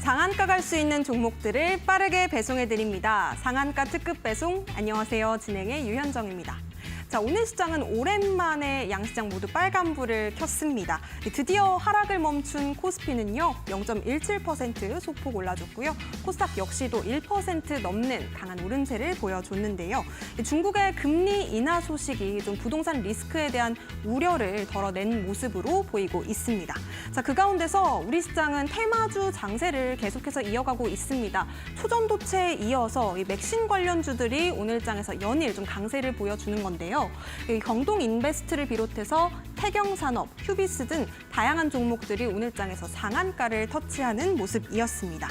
상한가 갈 수 있는 종목들을 빠르게 배송해드립니다. 상한가 특급 배송, 안녕하세요. 진행의 유현정입니다. 자, 오늘 시장은 오랜만에 양시장 모두 빨간불을 켰습니다. 드디어 하락을 멈춘 코스피는요, 0.17% 소폭 올라줬고요. 코스닥 역시도 1% 넘는 강한 오름세를 보여줬는데요. 중국의 금리 인하 소식이 좀 부동산 리스크에 대한 우려를 덜어낸 모습으로 보이고 있습니다. 자, 그 가운데서 우리 시장은 테마주 장세를 계속해서 이어가고 있습니다. 초전도체에 이어서 이 맥신 관련주들이 오늘장에서 연일 좀 강세를 보여주는 건데요. 경동인베스트를 비롯해서 태경산업, 휴비스 등 다양한 종목들이 오늘장에서 상한가를 터치하는 모습이었습니다.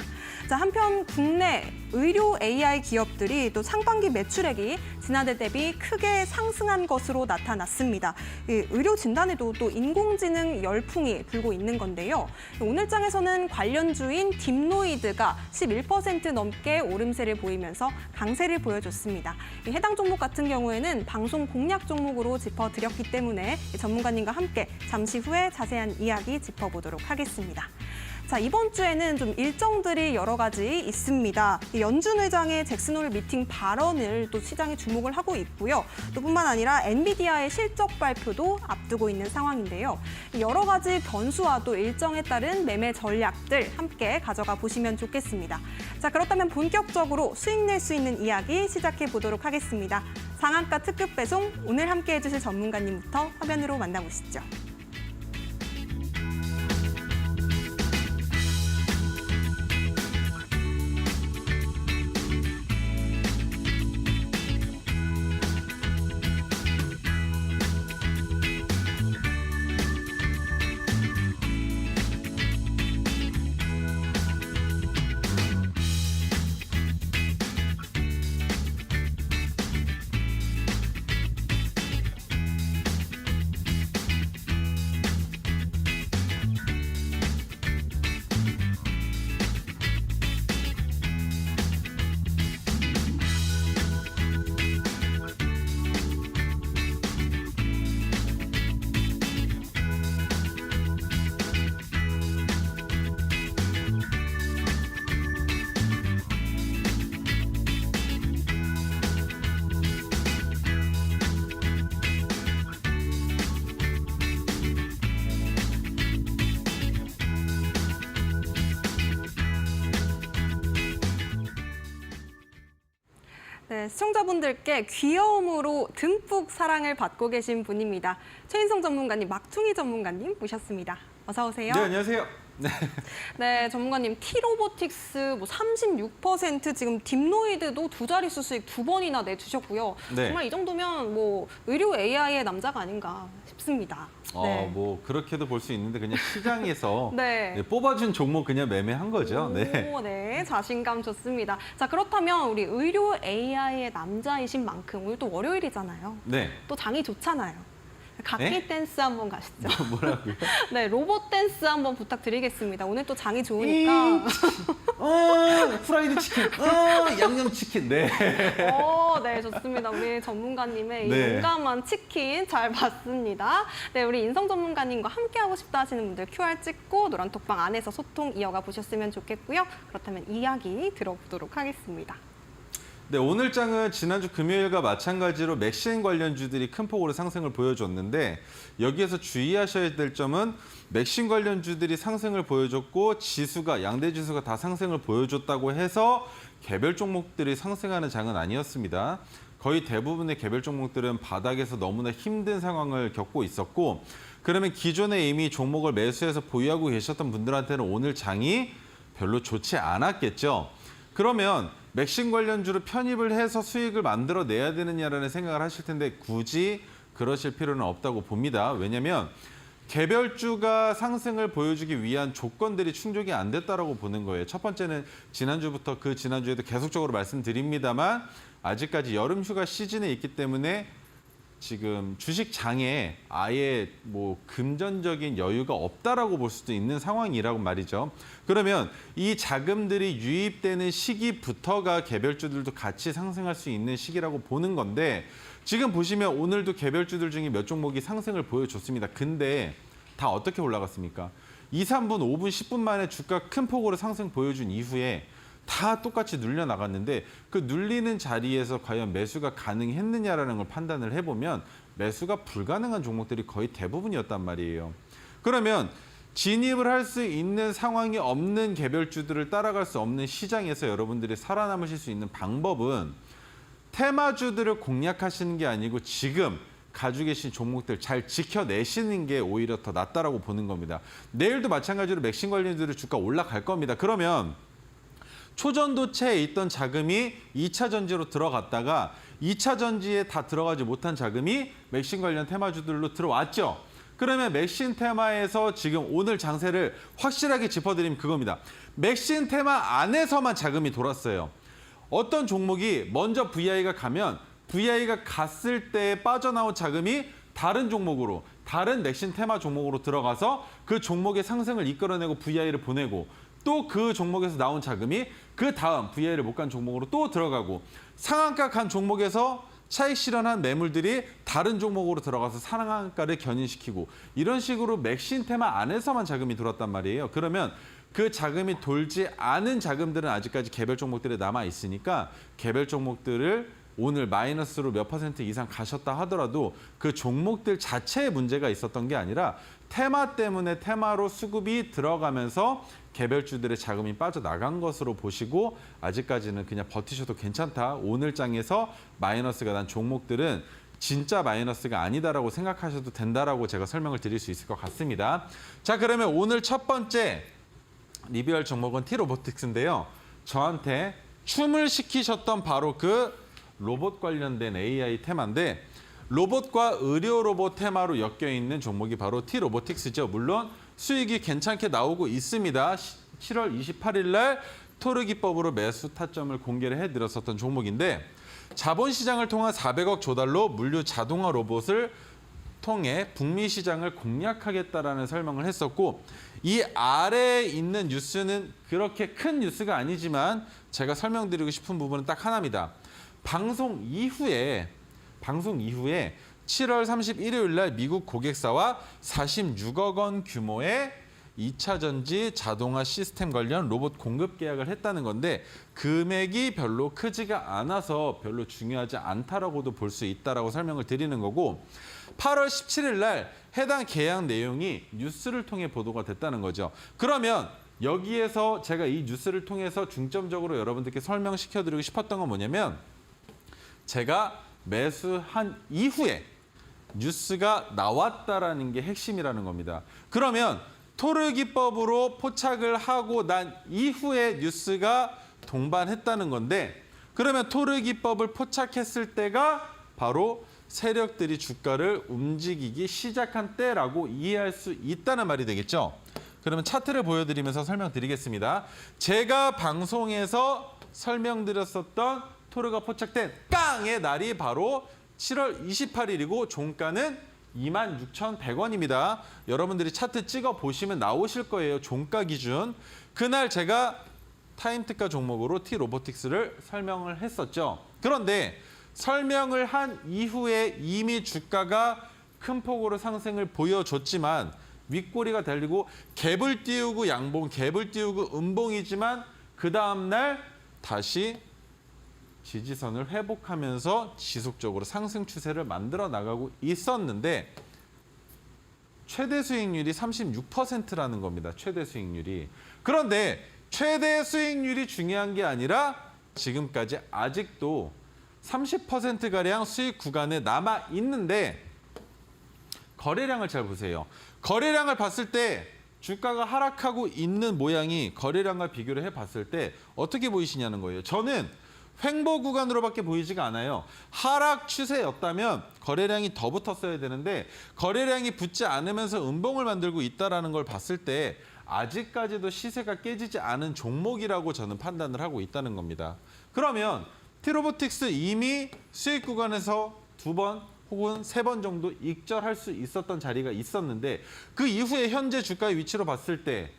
자, 한편 국내 의료 AI 기업들이 또 상반기 매출액이 지난해 대비 크게 상승한 것으로 나타났습니다. 의료 진단에도 또 인공지능 열풍이 불고 있는 건데요. 오늘장에서는 관련주인 딥노이드가 11% 넘게 오름세를 보이면서 강세를 보여줬습니다. 해당 종목 같은 경우에는 방송 공략 종목으로 짚어드렸기 때문에 전문가님과 함께 잠시 후에 자세한 이야기 짚어보도록 하겠습니다. 자, 이번 주에는 좀 일정들이 여러 가지 있습니다. 연준 의장의 잭슨홀 미팅 발언을 또 시장이 주목을 하고 있고요. 또 뿐만 아니라 엔비디아의 실적 발표도 앞두고 있는 상황인데요. 여러 가지 변수와 또 일정에 따른 매매 전략들 함께 가져가 보시면 좋겠습니다. 자, 그렇다면 본격적으로 수익 낼 수 있는 이야기 시작해 보도록 하겠습니다. 상한가 특급 배송, 오늘 함께 해주실 전문가님부터 화면으로 만나보시죠. 네, 시청자분들께 귀여움으로 듬뿍 사랑을 받고 계신 분입니다. 최인성 전문가님, 막퉁이 전문가님 모셨습니다. 어서 오세요. 네, 안녕하세요. 네. 네, 전문가님, T로보틱스 뭐 36%, 지금 딥노이드도 두 자릿수 수익 2번이나 내주셨고요. 네. 정말 이 정도면 뭐 의료 AI의 남자가 아닌가 싶습니다. 네. 뭐 그렇게도 볼 수 있는데 그냥 시장에서 네. 뽑아준 종목 그냥 매매한 거죠. 네. 오, 네, 자신감 좋습니다. 자, 그렇다면 우리 의료 AI의 남자이신 만큼 오늘 또 월요일이잖아요. 네. 또 장이 좋잖아요. 각기 네? 댄스 한번 가시죠. 뭐라고요? 네, 로봇 댄스 한번 부탁드리겠습니다. 오늘 또 장이 좋으니까. 프라이드 치킨, 양념 치킨. 네. 네, 좋습니다. 우리 전문가님의 이 네. 용감한 치킨 잘 봤습니다. 네, 우리 인성 전문가님과 함께 하고 싶다 하시는 분들 QR 찍고 노란톡방 안에서 소통 이어가 보셨으면 좋겠고요. 그렇다면 이야기 들어보도록 하겠습니다. 네, 오늘 장은 지난주 금요일과 마찬가지로 맥신 관련주들이 큰 폭으로 상승을 보여줬는데 여기에서 주의하셔야 될 점은 맥신 관련주들이 상승을 보여줬고 지수가 양대 지수가 다 상승을 보여줬다고 해서 개별 종목들이 상승하는 장은 아니었습니다. 거의 대부분의 개별 종목들은 바닥에서 너무나 힘든 상황을 겪고 있었고 그러면 기존에 이미 종목을 매수해서 보유하고 계셨던 분들한테는 오늘 장이 별로 좋지 않았겠죠. 그러면 맥신 관련주로 편입을 해서 수익을 만들어내야 되느냐라는 생각을 하실 텐데 굳이 그러실 필요는 없다고 봅니다. 왜냐하면 개별주가 상승을 보여주기 위한 조건들이 충족이 안 됐다라고 보는 거예요. 첫 번째는 지난주부터 그 지난주에도 계속적으로 말씀드립니다만 아직까지 여름 휴가 시즌에 있기 때문에 지금 주식장에 아예 뭐 금전적인 여유가 없다라고 볼 수도 있는 상황이라고 말이죠. 그러면 이 자금들이 유입되는 시기부터가 개별주들도 같이 상승할 수 있는 시기라고 보는 건데 지금 보시면 오늘도 개별주들 중에 몇 종목이 상승을 보여줬습니다. 근데 다 어떻게 올라갔습니까? 2, 3분, 5분, 10분 만에 주가 큰 폭으로 상승 보여준 이후에 다 똑같이 눌려 나갔는데 그 눌리는 자리에서 과연 매수가 가능했느냐라는 걸 판단을 해보면 매수가 불가능한 종목들이 거의 대부분이었단 말이에요. 그러면 진입을 할 수 있는 상황이 없는 개별주들을 따라갈 수 없는 시장에서 여러분들이 살아남으실 수 있는 방법은 테마주들을 공략하시는 게 아니고 지금 가지고 계신 종목들 잘 지켜내시는 게 오히려 더 낫다라고 보는 겁니다. 내일도 마찬가지로 맥신 관련주들의 주가 올라갈 겁니다. 그러면 초전도체에 있던 자금이 2차 전지로 들어갔다가 2차 전지에 다 들어가지 못한 자금이 맥신 관련 테마주들로 들어왔죠. 그러면 맥신 테마에서 지금 오늘 장세를 확실하게 짚어드리면 그겁니다. 맥신 테마 안에서만 자금이 돌았어요. 어떤 종목이 먼저 VI가 가면 VI가 갔을 때 빠져나온 자금이 다른 종목으로, 다른 맥신 테마 종목으로 들어가서 그 종목의 상승을 이끌어내고 VI를 보내고 또 그 종목에서 나온 자금이 그 다음 VI를 못 간 종목으로 또 들어가고 상한가 간 종목에서 차익 실현한 매물들이 다른 종목으로 들어가서 상한가를 견인시키고 이런 식으로 맥신 테마 안에서만 자금이 돌았단 말이에요. 그러면 그 자금이 돌지 않은 자금들은 아직까지 개별 종목들에 남아 있으니까 개별 종목들을 오늘 마이너스로 몇 % 이상 가셨다 하더라도 그 종목들 자체에 문제가 있었던 게 아니라 테마 때문에 테마로 수급이 들어가면서 개별주들의 자금이 빠져나간 것으로 보시고 아직까지는 그냥 버티셔도 괜찮다. 오늘 장에서 마이너스가 난 종목들은 진짜 마이너스가 아니다라고 생각하셔도 된다라고 제가 설명을 드릴 수 있을 것 같습니다. 자, 그러면 오늘 첫 번째 리뷰할 종목은 T-로보틱스인데요. 저한테 춤을 시키셨던 바로 그 로봇 관련된 AI 테마인데 로봇과 의료 로봇 테마로 엮여 있는 종목이 바로 T-로보틱스죠. 물론 수익이 괜찮게 나오고 있습니다. 7월 28일 날 토르 기법으로 매수 타점을 공개를 해드렸었던 종목인데 자본시장을 통한 400억 조달로 물류 자동화 로봇을 통해 북미 시장을 공략하겠다라는 설명을 했었고 이 아래에 있는 뉴스는 그렇게 큰 뉴스가 아니지만 제가 설명드리고 싶은 부분은 딱 하나입니다. 방송 이후에 7월 31일 날 미국 고객사와 46억 원 규모의 2차 전지 자동화 시스템 관련 로봇 공급 계약을 했다는 건데 금액이 별로 크지가 않아서 별로 중요하지 않다라고도 볼 수 있다라고 설명을 드리는 거고 8월 17일 날 해당 계약 내용이 뉴스를 통해 보도가 됐다는 거죠. 그러면 여기에서 제가 이 뉴스를 통해서 중점적으로 여러분들께 설명시켜드리고 싶었던 건 뭐냐면 제가 매수한 이후에 뉴스가 나왔다라는 게 핵심이라는 겁니다. 그러면 토르 기법으로 포착을 하고 난 이후에 뉴스가 동반했다는 건데 그러면 토르 기법을 포착했을 때가 바로 세력들이 주가를 움직이기 시작한 때라고 이해할 수 있다는 말이 되겠죠. 그러면 차트를 보여드리면서 설명드리겠습니다. 제가 방송에서 설명드렸었던 토르가 포착된 깡의 날이 바로 7월 28일이고 종가는 26,100원입니다. 여러분들이 차트 찍어 보시면 나오실 거예요. 종가 기준. 그날 제가 타임특가 종목으로 T-로보틱스를 설명을 했었죠. 그런데 설명을 한 이후에 이미 주가가 큰 폭으로 상승을 보여줬지만 윗꼬리가 달리고 갭을 띄우고 양봉, 갭을 띄우고 음봉이지만 그 다음날 다시 지지선을 회복하면서 지속적으로 상승 추세를 만들어 나가고 있었는데 최대 수익률이 36%라는 겁니다. 최대 수익률이. 그런데 최대 수익률이 중요한 게 아니라 지금까지 아직도 30%가량 수익 구간에 남아 있는데 거래량을 잘 보세요. 거래량을 봤을 때 주가가 하락하고 있는 모양이 거래량과 비교를 해봤을 때 어떻게 보이시냐는 거예요. 저는 횡보 구간으로밖에 보이지가 않아요. 하락 추세였다면 거래량이 더 붙었어야 되는데 거래량이 붙지 않으면서 음봉을 만들고 있다는 걸 봤을 때 아직까지도 시세가 깨지지 않은 종목이라고 저는 판단을 하고 있다는 겁니다. 그러면 T-로보틱스 이미 수익 구간에서 2번 혹은 3번 정도 익절할 수 있었던 자리가 있었는데 그 이후에 현재 주가의 위치로 봤을 때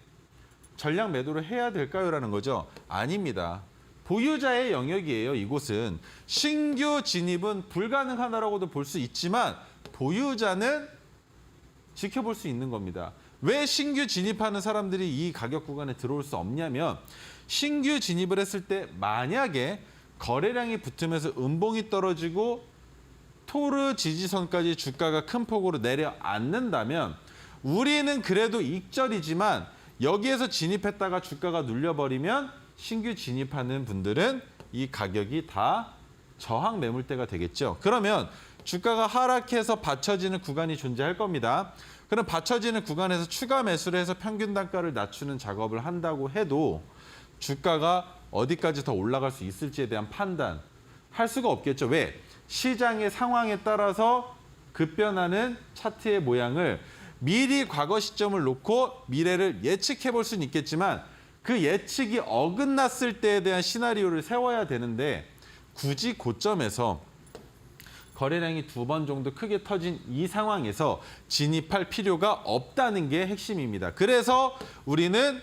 전량 매도를 해야 될까요? 라는 거죠. 아닙니다. 보유자의 영역이에요. 이곳은 신규 진입은 불가능하다라고도 볼 수 있지만 보유자는 지켜볼 수 있는 겁니다. 왜 신규 진입하는 사람들이 이 가격 구간에 들어올 수 없냐면 신규 진입을 했을 때 만약에 거래량이 붙으면서 음봉이 떨어지고 토르 지지선까지 주가가 큰 폭으로 내려앉는다면 우리는 그래도 익절이지만 여기에서 진입했다가 주가가 눌려버리면 신규 진입하는 분들은 이 가격이 다 저항 매물대가 되겠죠. 그러면 주가가 하락해서 받쳐지는 구간이 존재할 겁니다. 그럼 받쳐지는 구간에서 추가 매수를 해서 평균 단가를 낮추는 작업을 한다고 해도 주가가 어디까지 더 올라갈 수 있을지에 대한 판단 할 수가 없겠죠. 왜? 시장의 상황에 따라서 급변하는 차트의 모양을 미리 과거 시점을 놓고 미래를 예측해 볼 수는 있겠지만 그 예측이 어긋났을 때에 대한 시나리오를 세워야 되는데 굳이 고점에서 거래량이 2번 정도 크게 터진 이 상황에서 진입할 필요가 없다는 게 핵심입니다. 그래서 우리는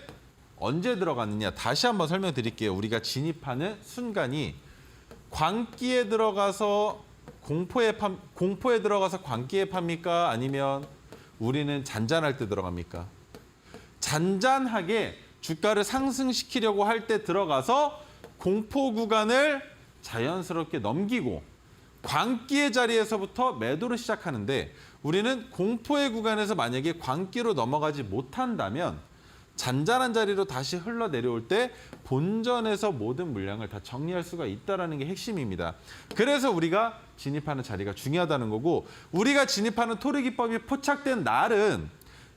언제 들어가느냐 다시 한번 설명드릴게요. 우리가 진입하는 순간이 광기에 들어가서 공포에 들어가서 광기에 팝니까? 아니면 우리는 잔잔할 때 들어갑니까? 잔잔하게 주가를 상승시키려고 할 때 들어가서 공포 구간을 자연스럽게 넘기고 광기의 자리에서부터 매도를 시작하는데 우리는 공포의 구간에서 만약에 광기로 넘어가지 못한다면 잔잔한 자리로 다시 흘러내려올 때 본전에서 모든 물량을 다 정리할 수가 있다는 게 핵심입니다. 그래서 우리가 진입하는 자리가 중요하다는 거고 우리가 진입하는 토르기법이 포착된 날은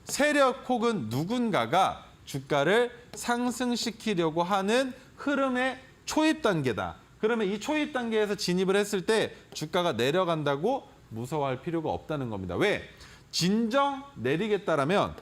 세력 혹은 누군가가 주가를 상승시키려고 하는 흐름의 초입 단계다. 그러면 이 초입 단계에서 진입을 했을 때 주가가 내려간다고 무서워할 필요가 없다는 겁니다. 왜? 진정 내리겠다라면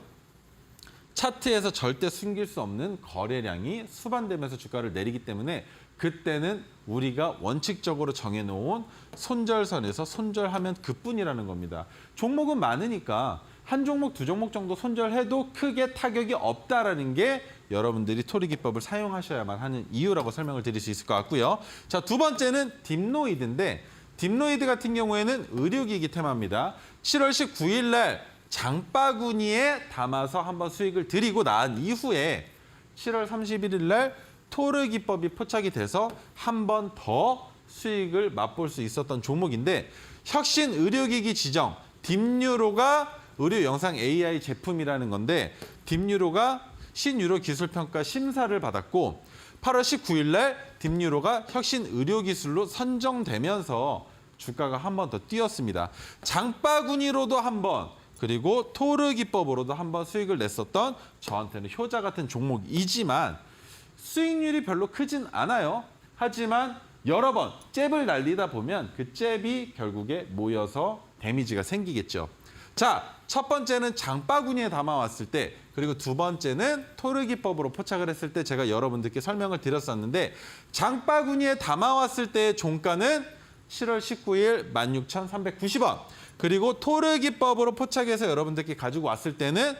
차트에서 절대 숨길 수 없는 거래량이 수반되면서 주가를 내리기 때문에 그때는 우리가 원칙적으로 정해놓은 손절선에서 손절하면 그뿐이라는 겁니다. 종목은 많으니까 한 종목, 두 종목 정도 손절해도 크게 타격이 없다라는 게 여러분들이 토르기법을 사용하셔야만 하는 이유라고 설명을 드릴 수 있을 것 같고요. 자, 두 번째는 딥노이드인데 딥노이드 같은 경우에는 의료기기 테마입니다. 7월 19일 날 장바구니에 담아서 한번 수익을 드리고 난 이후에 7월 31일 날 토르기법이 포착이 돼서 한 번 더 수익을 맛볼 수 있었던 종목인데 혁신 의료기기 지정 딥뉴로가 의료 영상 AI 제품이라는 건데 딥뉴로가 신유로 기술평가 심사를 받았고 8월 19일 날 딥뉴로가 혁신 의료기술로 선정되면서 주가가 한 번 더 뛰었습니다. 장바구니로도 한 번 그리고 토르기법으로도 한 번 수익을 냈었던 저한테는 효자 같은 종목이지만 수익률이 별로 크진 않아요. 하지만 여러 번 잽을 날리다 보면 그 잽이 결국에 모여서 데미지가 생기겠죠. 자, 첫 번째는 장바구니에 담아왔을 때 그리고 두 번째는 토르기법으로 포착을 했을 때 제가 여러분들께 설명을 드렸었는데 장바구니에 담아왔을 때의 종가는 7월 19일 16,390원 그리고 토르기법으로 포착해서 여러분들께 가지고 왔을 때는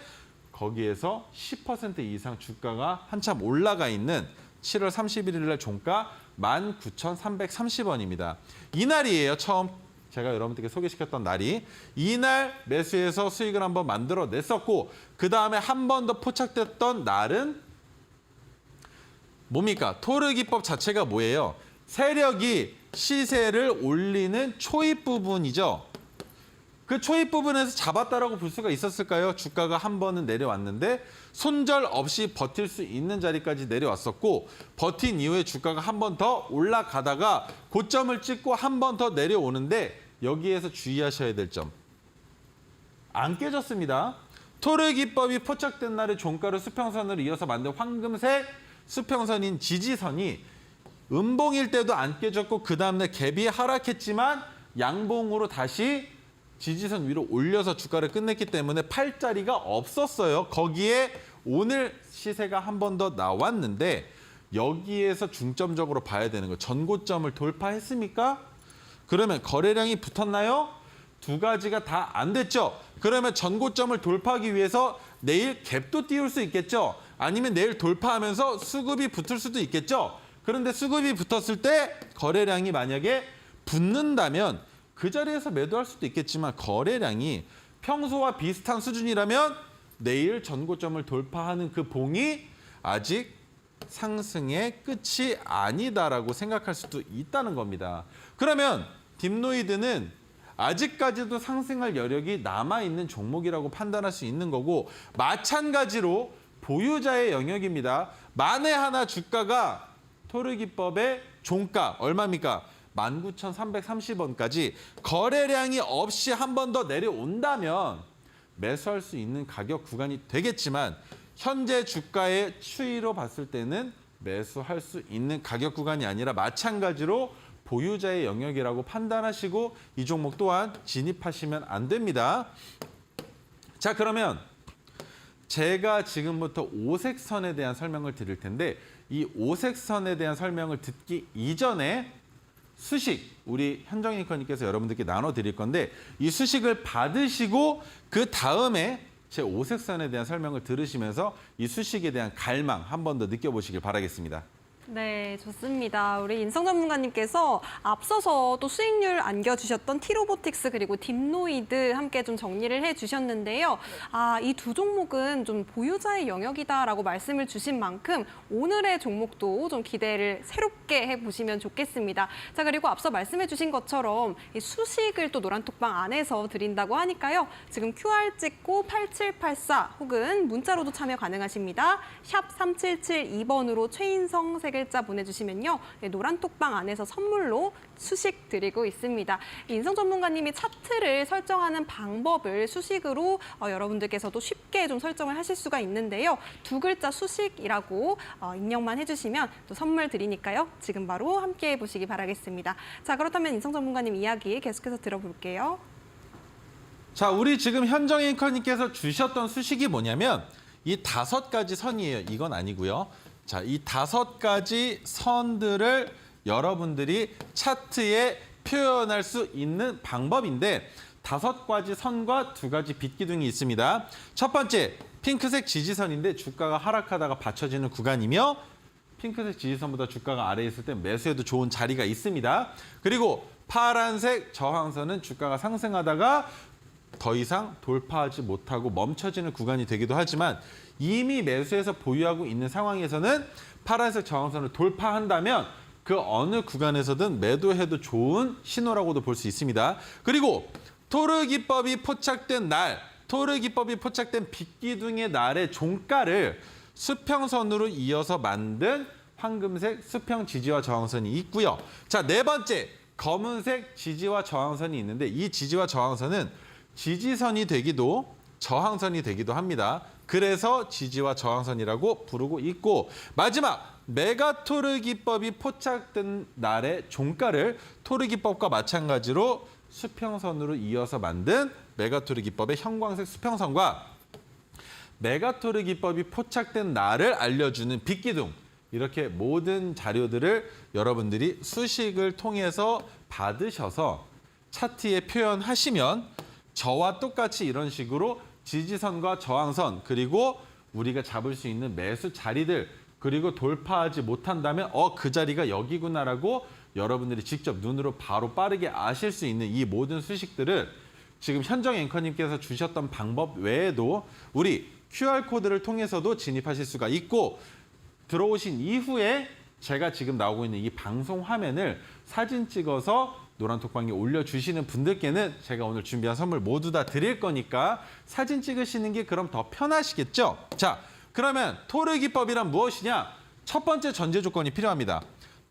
거기에서 10% 이상 주가가 한참 올라가 있는 7월 31일 날 종가 19,330원입니다. 이날이에요. 처음 제가 여러분들께 소개시켰던 날이. 이날 매수해서 수익을 한번 만들어냈었고 그 다음에 한 번 더 포착됐던 날은 뭡니까? 토르기법 자체가 뭐예요? 세력이 시세를 올리는 초입 부분이죠. 그 초입 부분에서 잡았다라고 볼 수가 있었을까요? 주가가 한 번은 내려왔는데 손절 없이 버틸 수 있는 자리까지 내려왔었고 버틴 이후에 주가가 한 번 더 올라가다가 고점을 찍고 한 번 더 내려오는데 여기에서 주의하셔야 될 점. 안 깨졌습니다. 토르기법이 포착된 날에 종가를 수평선으로 이어서 만든 황금색 수평선인 지지선이 음봉일 때도 안 깨졌고 그 다음날 갭이 하락했지만 양봉으로 다시 지지선 위로 올려서 주가를 끝냈기 때문에 팔자리가 없었어요. 거기에 오늘 시세가 한 번 더 나왔는데 여기에서 중점적으로 봐야 되는 거예요. 전고점을 돌파했습니까? 그러면 거래량이 붙었나요? 두 가지가 다 안 됐죠. 그러면 전고점을 돌파하기 위해서 내일 갭도 띄울 수 있겠죠. 아니면 내일 돌파하면서 수급이 붙을 수도 있겠죠. 그런데 수급이 붙었을 때 거래량이 만약에 붙는다면 그 자리에서 매도할 수도 있겠지만 거래량이 평소와 비슷한 수준이라면 내일 전고점을 돌파하는 그 봉이 아직 상승의 끝이 아니다라고 생각할 수도 있다는 겁니다. 그러면 딥노이드는 아직까지도 상승할 여력이 남아있는 종목이라고 판단할 수 있는 거고, 마찬가지로 보유자의 영역입니다. 만에 하나 주가가 토르기법의 종가 얼마입니까? 19,330원까지 거래량이 없이 한 번 더 내려온다면 매수할 수 있는 가격 구간이 되겠지만, 현재 주가의 추이로 봤을 때는 매수할 수 있는 가격 구간이 아니라 마찬가지로 보유자의 영역이라고 판단하시고 이 종목 또한 진입하시면 안 됩니다. 자, 그러면 제가 지금부터 오색선에 대한 설명을 드릴 텐데, 이 오색선에 대한 설명을 듣기 이전에 수식, 우리 현정인 앵커님께서 여러분들께 나눠드릴 건데, 이 수식을 받으시고 그 다음에 제 오색선에 대한 설명을 들으시면서 이 수식에 대한 갈망 한 번 더 느껴보시길 바라겠습니다. 네, 좋습니다. 우리 인성 전문가님께서 앞서서 또 수익률 안겨주셨던 티로보틱스 그리고 딥노이드 함께 좀 정리를 해주셨는데요. 이 두 종목은 좀 보유자의 영역이다라고 말씀을 주신 만큼 오늘의 종목도 좀 기대를 새롭게 해보시면 좋겠습니다. 자, 그리고 앞서 말씀해주신 것처럼 이 수식을 또 노란톡방 안에서 드린다고 하니까요. 지금 QR 찍고 8784 혹은 문자로도 참여 가능하십니다. 샵 3772번으로 최인성 세 글자 보내주시면요. 노란톡방 안에서 선물로 수식 드리고 있습니다. 인성 전문가님이 차트를 설정하는 방법을 수식으로 여러분들께서도 쉽게 좀 설정을 하실 수가 있는데요. 두 글자 수식이라고 입력만 해주시면 또 선물 드리니까요. 지금 바로 함께 해보시기 바라겠습니다. 자, 그렇다면 인성 전문가님 이야기 계속해서 들어볼게요. 자, 우리 지금 현정 앵커님께서 주셨던 수식이 뭐냐면 이 5가지 선이에요. 이건 아니고요. 자, 이 5가지 선들을 여러분들이 차트에 표현할 수 있는 방법인데, 5가지 선과 2가지 빗기둥이 있습니다. 첫 번째, 핑크색 지지선인데 주가가 하락하다가 받쳐지는 구간이며, 핑크색 지지선보다 주가가 아래에 있을 때 매수해도 좋은 자리가 있습니다. 그리고 파란색 저항선은 주가가 상승하다가 더 이상 돌파하지 못하고 멈춰지는 구간이 되기도 하지만, 이미 매수해서 보유하고 있는 상황에서는 파란색 저항선을 돌파한다면 그 어느 구간에서든 매도해도 좋은 신호라고도 볼 수 있습니다. 그리고 토르기법이 포착된 날, 토르기법이 포착된 빗기둥의 날의 종가를 수평선으로 이어서 만든 황금색 수평 지지와 저항선이 있고요. 자, 네 번째, 검은색 지지와 저항선이 있는데, 이 지지와 저항선은 지지선이 되기도 저항선이 되기도 합니다. 그래서 지지와 저항선이라고 부르고 있고, 마지막 메가토르 기법이 포착된 날의 종가를 토르 기법과 마찬가지로 수평선으로 이어서 만든 메가토르 기법의 형광색 수평선과 메가토르 기법이 포착된 날을 알려주는 빗기둥, 이렇게 모든 자료들을 여러분들이 수식을 통해서 받으셔서 차트에 표현하시면 저와 똑같이 이런 식으로 지지선과 저항선, 그리고 우리가 잡을 수 있는 매수 자리들, 그리고 돌파하지 못한다면 그 자리가 여기구나라고 여러분들이 직접 눈으로 바로 빠르게 아실 수 있는 이 모든 수식들을 지금 현정 앵커님께서 주셨던 방법 외에도 우리 QR코드를 통해서도 진입하실 수가 있고, 들어오신 이후에 제가 지금 나오고 있는 이 방송 화면을 사진 찍어서 노란톡방에 올려주시는 분들께는 제가 오늘 준비한 선물 모두 다 드릴 거니까 사진 찍으시는 게 그럼 더 편하시겠죠? 자, 그러면 토르 기법이란 무엇이냐? 첫 번째 전제 조건이 필요합니다.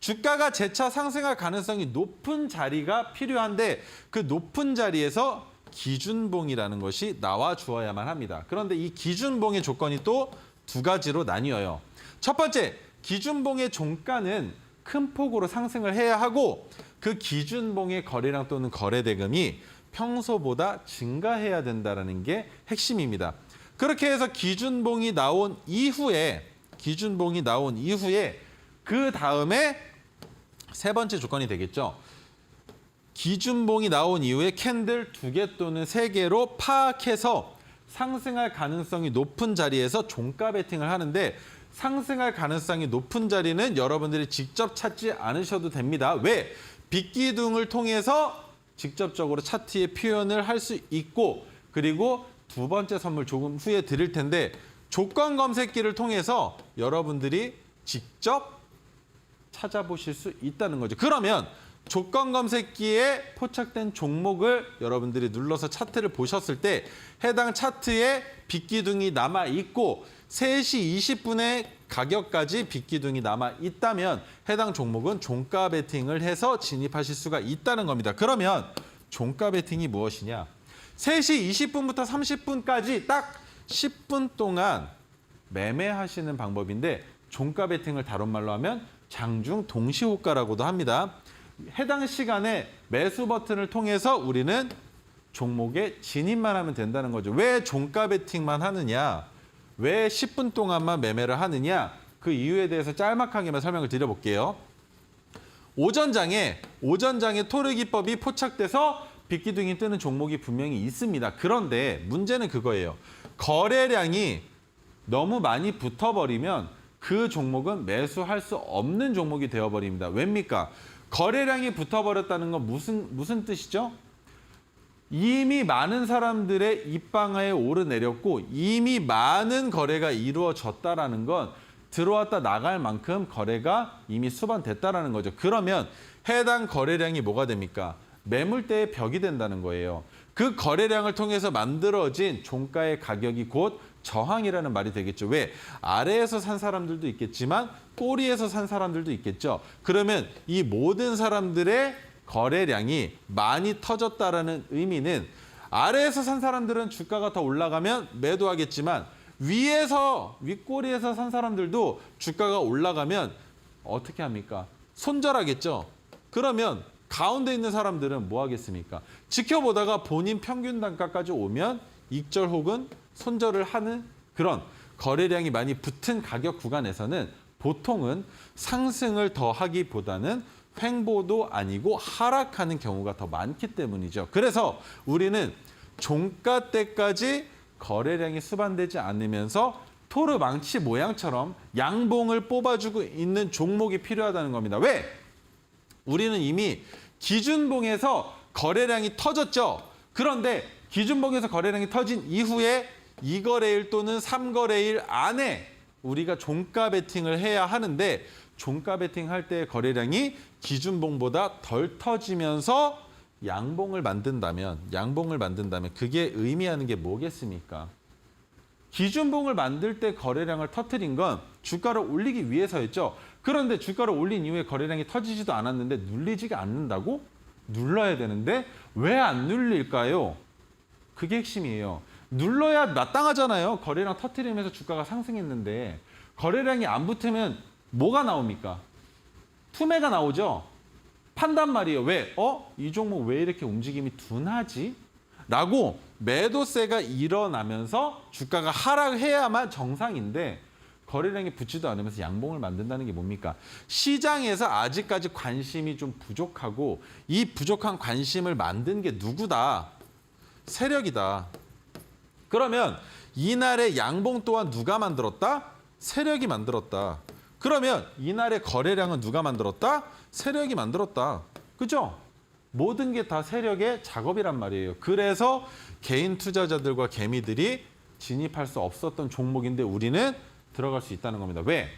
주가가 재차 상승할 가능성이 높은 자리가 필요한데, 그 높은 자리에서 기준봉이라는 것이 나와 주어야만 합니다. 그런데 이 기준봉의 조건이 또 2가지로 나뉘어요. 첫 번째, 기준봉의 종가는 큰 폭으로 상승을 해야 하고, 그 기준봉의 거래량 또는 거래대금이 평소보다 증가해야 된다는 게 핵심입니다. 그렇게 해서 기준봉이 나온 이후에 그 다음에 세 번째 조건이 되겠죠. 기준봉이 나온 이후에 캔들 2개 또는 3개로 파악해서 상승할 가능성이 높은 자리에서 종가 베팅을 하는데, 상승할 가능성이 높은 자리는 여러분들이 직접 찾지 않으셔도 됩니다. 왜? 빗기둥을 통해서 직접적으로 차트에 표현을 할 수 있고, 그리고 두 번째 선물 조금 후에 드릴 텐데 조건 검색기를 통해서 여러분들이 직접 찾아보실 수 있다는 거죠. 그러면 조건 검색기에 포착된 종목을 여러분들이 눌러서 차트를 보셨을 때 해당 차트에 빗기둥이 남아있고 3시 20분에 가격까지 빗기둥이 남아있다면 해당 종목은 종가 베팅을 해서 진입하실 수가 있다는 겁니다. 그러면 종가 베팅이 무엇이냐? 3시 20분부터 30분까지 딱 10분 동안 매매하시는 방법인데 종가 베팅을 다른 말로 하면 장중 동시호가라고도 합니다. 해당 시간에 매수 버튼을 통해서 우리는 종목에 진입만 하면 된다는 거죠. 왜 종가 베팅만 하느냐? 왜 10분 동안만 매매를 하느냐? 그 이유에 대해서 짤막하게만 설명을 드려볼게요. 오전장에 토르 기법이 포착돼서 빗기둥이 뜨는 종목이 분명히 있습니다. 그런데 문제는 그거예요. 거래량이 너무 많이 붙어버리면 그 종목은 매수할 수 없는 종목이 되어버립니다. 왜입니까? 거래량이 붙어버렸다는 건 무슨 뜻이죠? 이미 많은 사람들의 입방아에 오르내렸고 이미 많은 거래가 이루어졌다라는 건 들어왔다 나갈 만큼 거래가 이미 수반됐다라는 거죠. 그러면 해당 거래량이 뭐가 됩니까? 매물대의 벽이 된다는 거예요. 그 거래량을 통해서 만들어진 종가의 가격이 곧 저항이라는 말이 되겠죠. 왜? 아래에서 산 사람들도 있겠지만 꼬리에서 산 사람들도 있겠죠. 그러면 이 모든 사람들의 거래량이 많이 터졌다라는 의미는 아래에서 산 사람들은 주가가 더 올라가면 매도하겠지만 윗꼬리에서 산 사람들도 주가가 올라가면 어떻게 합니까? 손절하겠죠. 그러면 가운데 있는 사람들은 뭐 하겠습니까? 지켜보다가 본인 평균 단가까지 오면 익절 혹은 손절을 하는 그런 거래량이 많이 붙은 가격 구간에서는 보통은 상승을 더 하기보다는 횡보도 아니고 하락하는 경우가 더 많기 때문이죠. 그래서 우리는 종가 때까지 거래량이 수반되지 않으면서 토르 망치 모양처럼 양봉을 뽑아주고 있는 종목이 필요하다는 겁니다. 왜? 우리는 이미 기준봉에서 거래량이 터졌죠. 그런데 기준봉에서 거래량이 터진 이후에 2거래일 또는 3거래일 안에 우리가 종가 베팅을 해야 하는데 종가 베팅 할 때 거래량이 기준봉보다 덜 터지면서 양봉을 만든다면 그게 의미하는 게 뭐겠습니까? 기준봉을 만들 때 거래량을 터뜨린 건 주가를 올리기 위해서였죠. 그런데 주가를 올린 이후에 거래량이 터지지도 않았는데 눌리지가 않는다고? 눌러야 되는데 왜 안 눌릴까요? 그게 핵심이에요. 눌러야 마땅하잖아요. 거래량 터뜨리면서 주가가 상승했는데 거래량이 안 붙으면 뭐가 나옵니까? 투매가 나오죠. 판단 말이에요. 왜? 이 종목 왜 이렇게 움직임이 둔하지? 라고 매도세가 일어나면서 주가가 하락해야만 정상인데 거래량이 붙지도 않으면서 양봉을 만든다는 게 뭡니까? 시장에서 아직까지 관심이 좀 부족하고 이 부족한 관심을 만든 게 누구다? 세력이다. 그러면 이날의 양봉 또한 누가 만들었다? 세력이 만들었다. 그러면 이날의 거래량은 누가 만들었다? 세력이 만들었다. 그죠? 모든 게 다 세력의 작업이란 말이에요. 그래서 개인 투자자들과 개미들이 진입할 수 없었던 종목인데 우리는 들어갈 수 있다는 겁니다. 왜?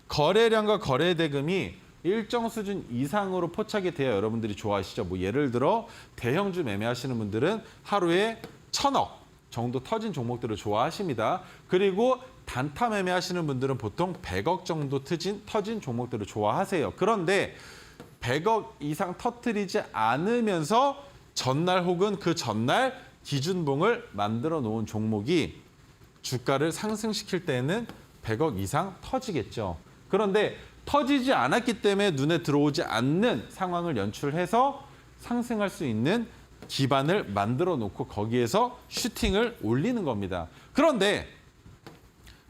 거래량과 거래 대금이 일정 수준 이상으로 포착이 돼야 여러분들이 좋아하시죠. 뭐 예를 들어 대형주 매매하시는 분들은 하루에 1,000억 정도 터진 종목들을 좋아하십니다. 그리고 단타 매매하시는 분들은 보통 100억 정도 터진 종목들을 좋아하세요. 그런데 100억 이상 터뜨리지 않으면서 전날 혹은 그 전날 기준봉을 만들어 놓은 종목이 주가를 상승시킬 때에는 100억 이상 터지겠죠. 그런데 터지지 않았기 때문에 눈에 들어오지 않는 상황을 연출해서 상승할 수 있는 기반을 만들어 놓고 거기에서 슈팅을 올리는 겁니다. 그런데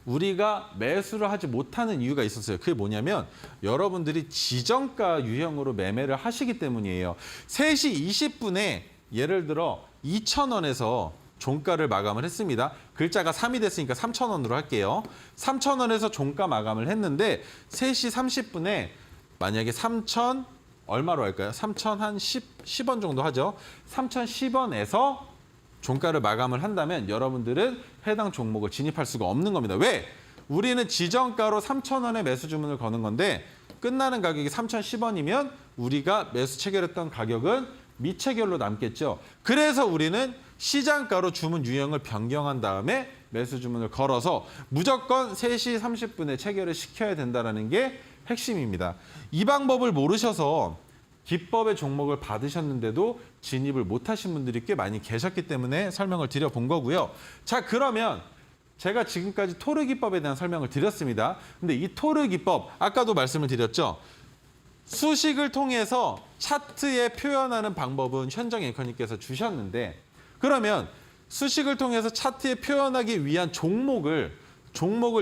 우리가 매수를 하지 못하는 이유가 있었어요. 그게 뭐냐면 여러분들이 지정가 유형으로 매매를 하시기 때문이에요. 3시 20분에 예를 들어 2,000원에서 종가를 마감을 했습니다. 글자가 3이 됐으니까 3,000원으로 할게요. 3,000원에서 종가 마감을 했는데 3시 30분에 만약에 3,000 얼마로 할까요? 3,000 한 10원 정도 하죠. 3,010원에서 종가를 마감을 한다면 여러분들은 해당 종목을 진입할 수가 없는 겁니다. 왜? 우리는 지정가로 3,000원에 매수 주문을 거는 건데 끝나는 가격이 3,010원이면 우리가 매수 체결했던 가격은 미체결로 남겠죠. 그래서 우리는 시장가로 주문 유형을 변경한 다음에 매수 주문을 걸어서 무조건 3시 30분에 체결을 시켜야 된다는 게 핵심입니다. 이 방법을 모르셔서 기법의 종목을 받으셨는데도 진입을 못하신 분들이 꽤 많이 계셨기 때문에 설명을 드려본 거고요. 자, 그러면 제가 지금까지 토르 기법에 대한 설명을 드렸습니다. 근데 이 토르 기법, 아까도 말씀을 드렸죠. 수식을 통해서 차트에 표현하는 방법은 현정 앵커님께서 주셨는데 그러면 수식을 통해서 차트에 표현하기 위한 종목을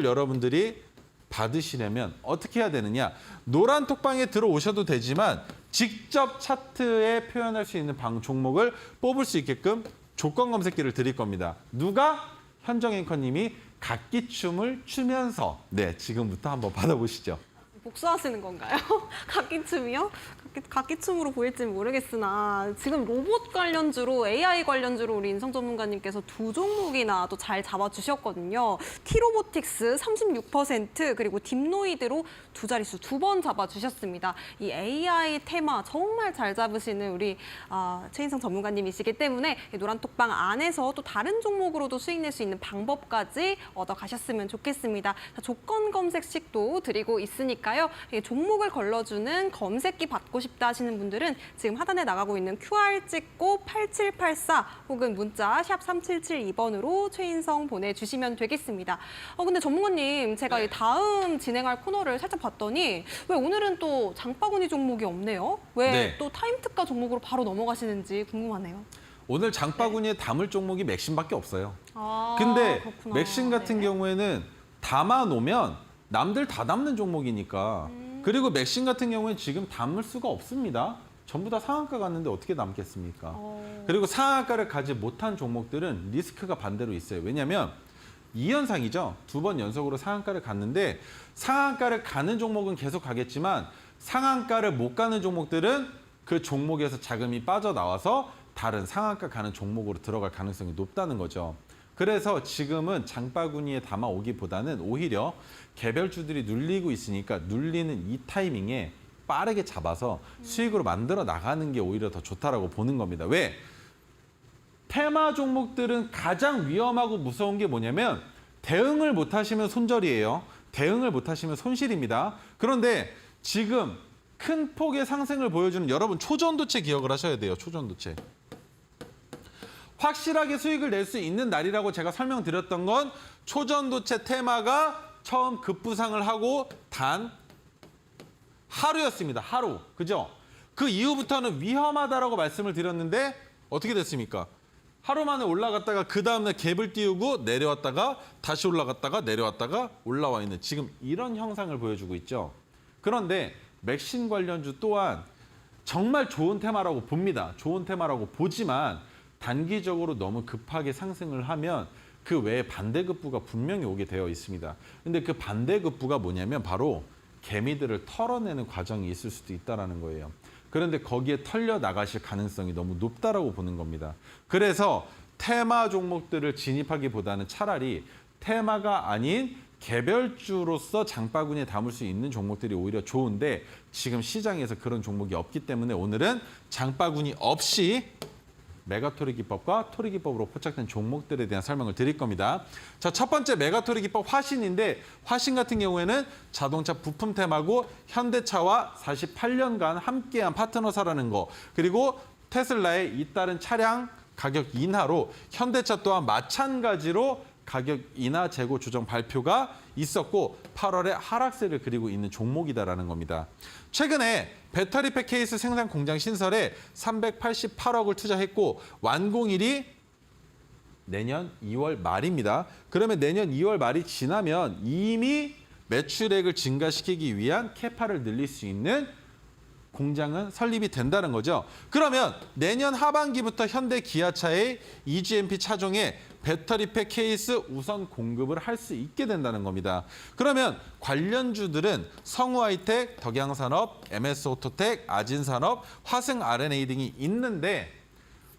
여러분들이 받으시려면 어떻게 해야 되느냐. 노란 톡방에 들어오셔도 되지만 직접 차트에 표현할 수 있는 종목을 뽑을 수 있게끔 조건 검색기를 드릴 겁니다. 누가? 현정 앵커님이 각기춤을 추면서 지금부터 한번 받아보시죠. 복수하시는 건가요? 각기춤이요? 각기춤으로 보일지 모르겠으나 지금 로봇 관련주로 AI 관련주로 우리 인성 전문가님께서 두 종목이나 또 잘 잡아주셨거든요. T로보틱스 36% 그리고 딥노이드로 두 자릿수 2번 잡아주셨습니다. 이 AI 테마 정말 잘 잡으시는 우리 최인성 전문가님이시기 때문에 노란톡방 안에서 또 다른 종목으로도 수익 낼 수 있는 방법까지 얻어가셨으면 좋겠습니다. 자, 조건 검색식도 드리고 있으니까요. 종목을 걸러주는 검색기 받고 싶다 하시는 분들은 지금 하단에 나가고 있는 QR 찍고 8784 혹은 문자 샵 3772번으로 최인성 보내주시면 되겠습니다. 근데 전문가님, 제가 이 다음 진행할 코너를 살짝 봤더니 왜 오늘은 또 장바구니 종목이 없네요? 왜 또 타임특가 종목으로 바로 넘어가시는지 궁금하네요. 오늘 장바구니에 담을 종목이 맥심밖에 없어요. 아, 근데 그렇구나. 맥심 같은 경우에는 담아놓으면 남들 다 담는 종목이니까 그리고 맥심 같은 경우에는 지금 담을 수가 없습니다. 전부 다 상한가 갔는데 어떻게 남겠습니까? 그리고 상한가를 가지 못한 종목들은 리스크가 반대로 있어요. 왜냐하면 2연상이죠. 2번 연속으로 상한가를 갔는데 상한가를 가는 종목은 계속 가겠지만 상한가를 못 가는 종목들은 그 종목에서 자금이 빠져나와서 다른 상한가 가는 종목으로 들어갈 가능성이 높다는 거죠. 그래서 지금은 장바구니에 담아오기보다는 오히려 개별주들이 눌리고 있으니까 눌리는 이 타이밍에 빠르게 잡아서 수익으로 만들어 나가는 게 오히려 더 좋다라고 보는 겁니다. 왜? 테마 종목들은 가장 위험하고 무서운 게 뭐냐면 대응을 못하시면 손절이에요. 대응을 못하시면 손실입니다. 그런데 지금 큰 폭의 상승을 보여주는 여러분 초전도체 기억을 하셔야 돼요. 초전도체. 확실하게 수익을 낼 수 있는 날이라고 제가 설명드렸던 건 초전도체 테마가 처음 급부상을 하고 단 하루였습니다. 하루. 그죠? 그 이후부터는 위험하다라고 말씀을 드렸는데 어떻게 됐습니까? 하루 만에 올라갔다가 그 다음날 갭을 띄우고 내려왔다가 다시 올라갔다가 내려왔다가 올라와 있는 지금 이런 형상을 보여주고 있죠. 그런데 맥심 관련주 또한 정말 좋은 테마라고 봅니다. 좋은 테마라고 보지만 단기적으로 너무 급하게 상승을 하면 그 외에 반대급부가 분명히 오게 되어 있습니다. 근데 그 반대급부가 뭐냐면 바로 개미들을 털어내는 과정이 있을 수도 있다는 거예요. 그런데 거기에 털려 나가실 가능성이 너무 높다라고 보는 겁니다. 그래서 테마 종목들을 진입하기보다는 차라리 테마가 아닌 개별주로서 장바구니에 담을 수 있는 종목들이 오히려 좋은데 지금 시장에서 그런 종목이 없기 때문에 오늘은 장바구니 없이 메가토리 기법과 토리 기법으로 포착된 종목들에 대한 설명을 드릴 겁니다. 자, 첫 번째 메가토리 기법 화신인데 화신 같은 경우에는 자동차 부품 테마고 현대차와 48년간 함께한 파트너사라는 거 그리고 테슬라의 잇따른 차량 가격 인하로 현대차 또한 마찬가지로 가격 인하 재고 조정 발표가 있었고 8월에 하락세를 그리고 있는 종목이다라는 겁니다. 최근에 배터리팩 케이스 생산 공장 신설에 388억을 투자했고 완공일이 내년 2월 말입니다. 그러면 내년 2월 말이 지나면 이미 매출액을 증가시키기 위한 캐파를 늘릴 수 있는 공장은 설립이 된다는 거죠. 그러면 내년 하반기부터 현대 기아차의 EGMP 차종에 배터리팩 케이스 우선 공급을 할 수 있게 된다는 겁니다. 그러면 관련주들은 성우하이텍, 덕양산업, MS오토텍, 아진산업, 화승 R&A 등이 있는데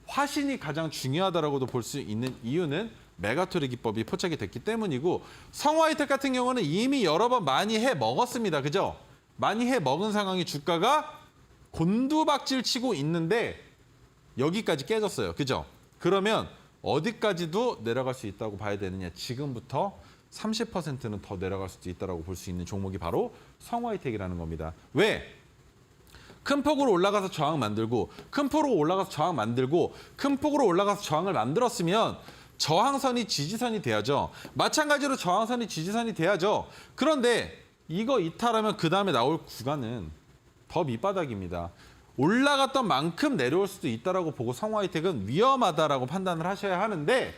화신이 가장 중요하다라고도 볼 수 있는 이유는 메가토르 기법이 포착이 됐기 때문이고 성우하이텍 같은 경우는 이미 여러 번 많이 해 먹었습니다. 그죠? 많이 해 먹은 상황이 주가가 곤두박질 치고 있는데 여기까지 깨졌어요. 그죠? 그러면 어디까지도 내려갈 수 있다고 봐야 되느냐. 지금부터 30%는 더 내려갈 수도 있다고 볼 수 있는 종목이 바로 성우하이텍이라는 겁니다. 왜? 큰 폭으로 올라가서 저항 만들고 큰 폭으로 올라가서 저항 만들고 큰 폭으로 올라가서 저항을 만들었으면 저항선이 지지선이 돼야죠. 마찬가지로 저항선이 지지선이 돼야죠. 그런데 이거 이탈하면 그 다음에 나올 구간은 더 밑바닥입니다. 올라갔던 만큼 내려올 수도 있다고 보고 성우하이텍은 위험하다라고 판단을 하셔야 하는데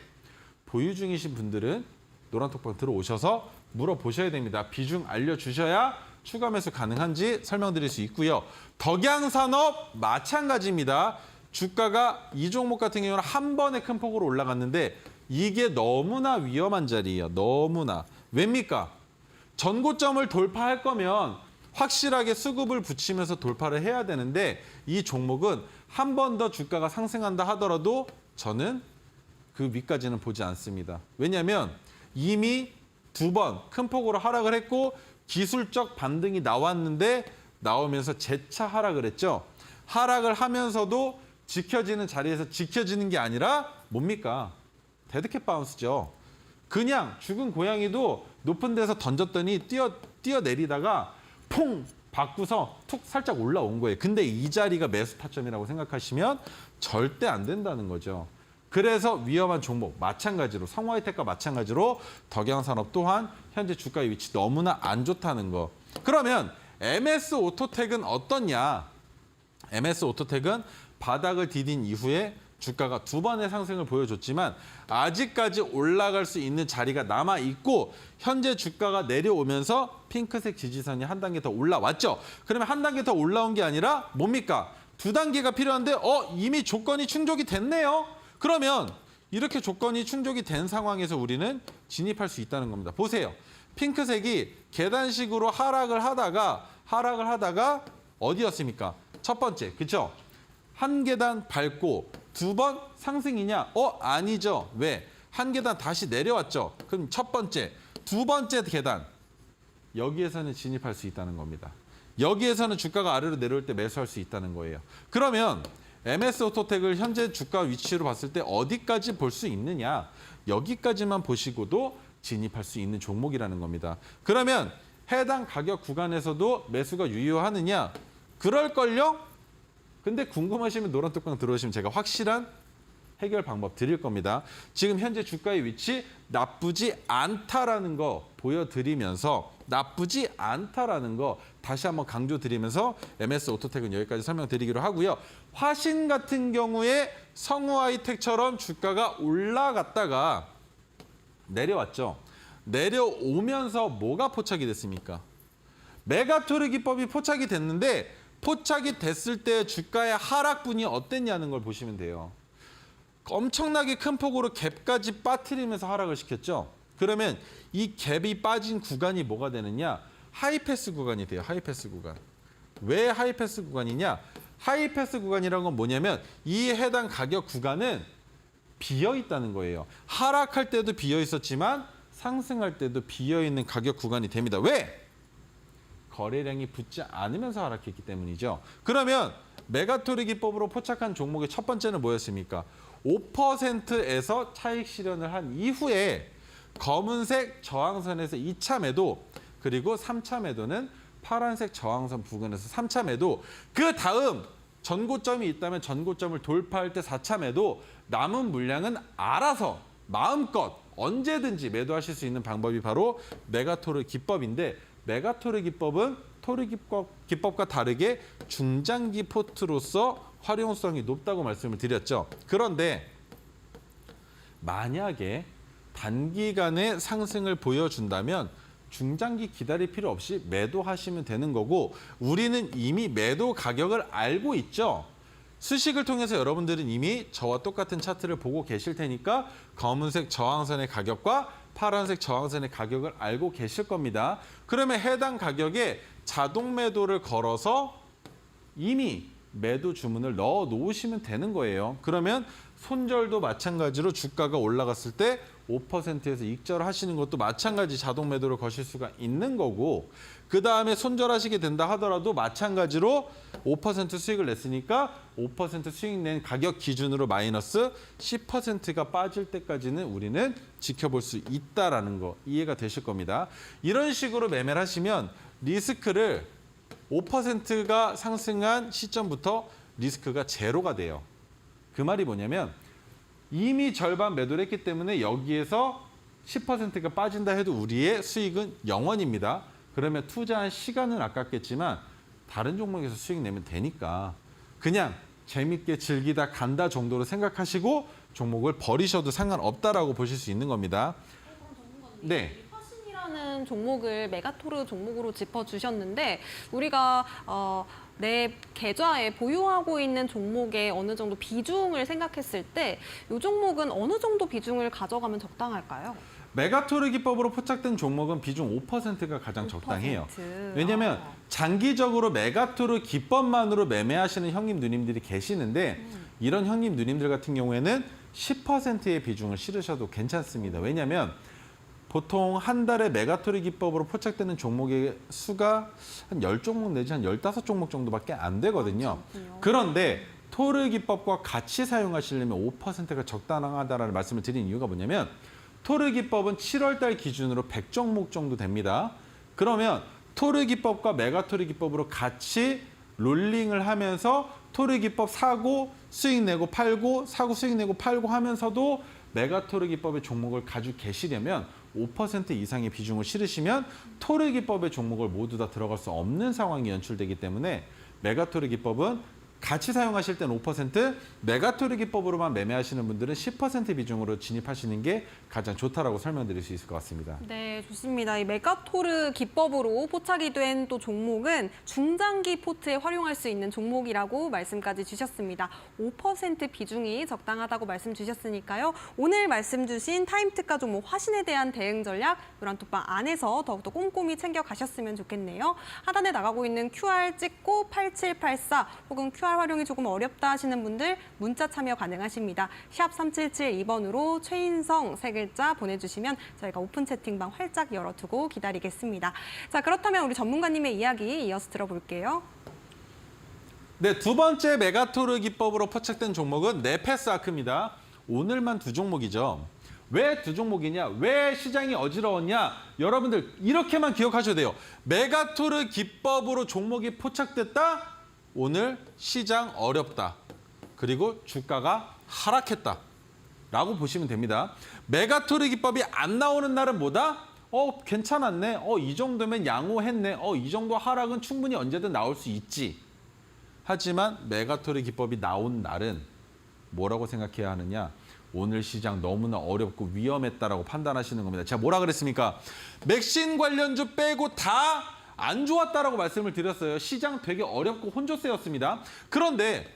보유 중이신 분들은 노란톡방 들어오셔서 물어보셔야 됩니다. 비중 알려주셔야 추가 매수 가능한지 설명드릴 수 있고요. 덕양산업 마찬가지입니다. 주가가 이 종목 같은 경우는 한 번에 큰 폭으로 올라갔는데 이게 너무나 위험한 자리예요. 너무나. 왜입니까? 전고점을 돌파할 거면 확실하게 수급을 붙이면서 돌파를 해야 되는데 이 종목은 한 번 더 주가가 상승한다 하더라도 저는 그 위까지는 보지 않습니다. 왜냐하면 이미 두 번 큰 폭으로 하락을 했고 기술적 반등이 나왔는데 나오면서 재차 하락을 했죠. 하락을 하면서도 지켜지는 자리에서 지켜지는 게 아니라 뭡니까? 데드캣 바운스죠. 그냥 죽은 고양이도 높은 데서 던졌더니 뛰어내리다가 퐁 바꾸서 툭 살짝 올라온 거예요. 근데 이 자리가 매수 타점이라고 생각하시면 절대 안 된다는 거죠. 그래서 위험한 종목 마찬가지로 성우하이텍과 마찬가지로 덕양산업 또한 현재 주가의 위치 너무나 안 좋다는 거. 그러면 MS 오토텍은 어떻냐? MS 오토텍은 바닥을 디딘 이후에 주가가 두 번의 상승을 보여줬지만 아직까지 올라갈 수 있는 자리가 남아있고 현재 주가가 내려오면서 핑크색 지지선이 한 단계 더 올라왔죠. 그러면 한 단계 더 올라온 게 아니라 뭡니까? 두 단계가 필요한데 이미 조건이 충족이 됐네요. 그러면 이렇게 조건이 충족이 된 상황에서 우리는 진입할 수 있다는 겁니다. 보세요. 핑크색이 계단식으로 하락을 하다가 어디였습니까? 첫 번째, 그렇죠? 한 계단 밟고 두 번 상승이냐? 아니죠. 왜? 한 계단 다시 내려왔죠. 그럼 첫 번째, 두 번째 계단. 여기에서는 진입할 수 있다는 겁니다. 여기에서는 주가가 아래로 내려올 때 매수할 수 있다는 거예요. 그러면 MS 오토텍을 현재 주가 위치로 봤을 때 어디까지 볼 수 있느냐? 여기까지만 보시고도 진입할 수 있는 종목이라는 겁니다. 그러면 해당 가격 구간에서도 매수가 유효하느냐? 그럴걸요? 근데 궁금하시면 노란톡방 들어오시면 제가 확실한 해결 방법 드릴 겁니다. 지금 현재 주가의 위치 나쁘지 않다라는 거 보여드리면서 나쁘지 않다라는 거 다시 한번 강조드리면서 MS 오토텍은 여기까지 설명드리기로 하고요. 화신 같은 경우에 성우하이텍처럼 주가가 올라갔다가 내려왔죠. 내려오면서 뭐가 포착이 됐습니까? 메가토르 기법이 포착이 됐는데 포착이 됐을 때 주가의 하락분이 어땠냐는 걸 보시면 돼요. 엄청나게 큰 폭으로 갭까지 빠뜨리면서 하락을 시켰죠. 그러면 이 갭이 빠진 구간이 뭐가 되느냐? 하이패스 구간이 돼요. 하이패스 구간. 왜 하이패스 구간이냐? 하이패스 구간이라는 건 뭐냐면 이 해당 가격 구간은 비어 있다는 거예요. 하락할 때도 비어 있었지만 상승할 때도 비어 있는 가격 구간이 됩니다. 왜? 거래량이 붙지 않으면서 하락했기 때문이죠. 그러면 메가토르 기법으로 포착한 종목의 첫 번째는 뭐였습니까? 5%에서 차익 실현을 한 이후에 검은색 저항선에서 2차 매도 그리고 3차 매도는 파란색 저항선 부근에서 3차 매도 그 다음 전고점이 있다면 전고점을 돌파할 때 4차 매도 남은 물량은 알아서 마음껏 언제든지 매도하실 수 있는 방법이 바로 메가토르 기법인데 메가토르 기법은 토르 기법과 다르게 중장기 포트로서 활용성이 높다고 말씀을 드렸죠. 그런데 만약에 단기간에 상승을 보여준다면 중장기 기다릴 필요 없이 매도하시면 되는 거고 우리는 이미 매도 가격을 알고 있죠. 수식을 통해서 여러분들은 이미 저와 똑같은 차트를 보고 계실 테니까 검은색 저항선의 가격과 파란색 저항선의 가격을 알고 계실 겁니다. 그러면 해당 가격에 자동 매도를 걸어서 이미 매도 주문을 넣어 놓으시면 되는 거예요. 그러면 손절도 마찬가지로 주가가 올라갔을 때 5%에서 익절하시는 것도 마찬가지 자동 매도를 거실 수가 있는 거고, 그다음에 손절하시게 된다 하더라도 마찬가지로 5% 수익을 냈으니까 5% 수익 낸 가격 기준으로 마이너스 10%가 빠질 때까지는 우리는 지켜볼 수 있다라는 거 이해가 되실 겁니다. 이런 식으로 매매를 하시면 리스크를 5%가 상승한 시점부터 리스크가 제로가 돼요. 그 말이 뭐냐면 이미 절반 매도를 했기 때문에 여기에서 10%가 빠진다 해도 우리의 수익은 0원입니다. 그러면 투자한 시간은 아깝겠지만 다른 종목에서 수익 내면 되니까 그냥 재밌게 즐기다 간다 정도로 생각하시고 종목을 버리셔도 상관없다라고 보실 수 있는 겁니다. 네. 화신이라는 종목을 메가토르 종목으로 짚어주셨는데 우리가 내 계좌에 보유하고 있는 종목의 어느 정도 비중을 생각했을 때 이 종목은 어느 정도 비중을 가져가면 적당할까요? 메가토르 기법으로 포착된 종목은 비중 5%가 가장 5%. 적당해요. 왜냐하면 장기적으로 메가토르 기법만으로 매매하시는 형님 누님들이 계시는데 이런 형님 누님들 같은 경우에는 10%의 비중을 실으셔도 괜찮습니다. 왜냐하면 보통 한 달에 메가토르 기법으로 포착되는 종목의 수가 한 10종목 내지 한 15종목 정도밖에 안 되거든요. 그런데 토르 기법과 같이 사용하시려면 5%가 적당하다라는 말씀을 드린 이유가 뭐냐면 토르 기법은 7월 달 기준으로 100종목 정도 됩니다. 그러면 토르 기법과 메가토르 기법으로 같이 롤링을 하면서 토르 기법 사고 수익 내고 팔고 사고 수익 내고 팔고 하면서도 메가토르 기법의 종목을 가지고 계시려면 5% 이상의 비중을 실으시면 토르 기법의 종목을 모두 다 들어갈 수 없는 상황이 연출되기 때문에 메가토르 기법은 같이 사용하실 때는 5%, 메가토르 기법으로만 매매하시는 분들은 10% 비중으로 진입하시는 게 가장 좋다라고 설명드릴 수 있을 것 같습니다. 네, 좋습니다. 이 메가토르 기법으로 포착이 된 또 종목은 중장기 포트에 활용할 수 있는 종목이라고 말씀까지 주셨습니다. 5% 비중이 적당하다고 말씀 주셨으니까요. 오늘 말씀 주신 타임특가 종목 화신에 대한 대응 전략 노란톡방 안에서 더욱더 꼼꼼히 챙겨가셨으면 좋겠네요. 하단에 나가고 있는 QR 찍고 8784 혹은 QR 활용이 조금 어렵다 하시는 분들 문자 참여 가능하십니다. 샵 3772번으로 최인성 세 글자 보내주시면 저희가 오픈 채팅방 활짝 열어두고 기다리겠습니다. 자, 그렇다면 우리 전문가님의 이야기 이어서 들어볼게요. 네, 두 번째 메가토르 기법으로 포착된 종목은 네페스아크입니다. 오늘만 두 종목이죠. 왜 두 종목이냐? 왜 시장이 어지러웠냐? 여러분들 이렇게만 기억하셔야 돼요. 메가토르 기법으로 종목이 포착됐다? 오늘 시장 어렵다. 그리고 주가가 하락했다. 라고 보시면 됩니다. 메가토르 기법이 안 나오는 날은 뭐다? 괜찮았네. 이 정도면 양호했네. 이 정도 하락은 충분히 언제든 나올 수 있지. 하지만 메가토르 기법이 나온 날은 뭐라고 생각해야 하느냐? 오늘 시장 너무나 어렵고 위험했다라고 판단하시는 겁니다. 제가 뭐라 그랬습니까? 맥신 관련주 빼고 다 안 좋았다라고 말씀을 드렸어요. 시장 되게 어렵고 혼조세였습니다. 그런데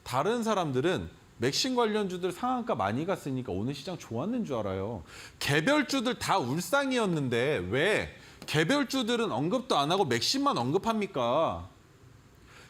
다른 사람들은 맥신 관련주들 상한가 많이 갔으니까 오늘 시장 좋았는 줄 알아요. 개별주들 다 울상이었는데 왜 개별주들은 언급도 안 하고 맥신만 언급합니까?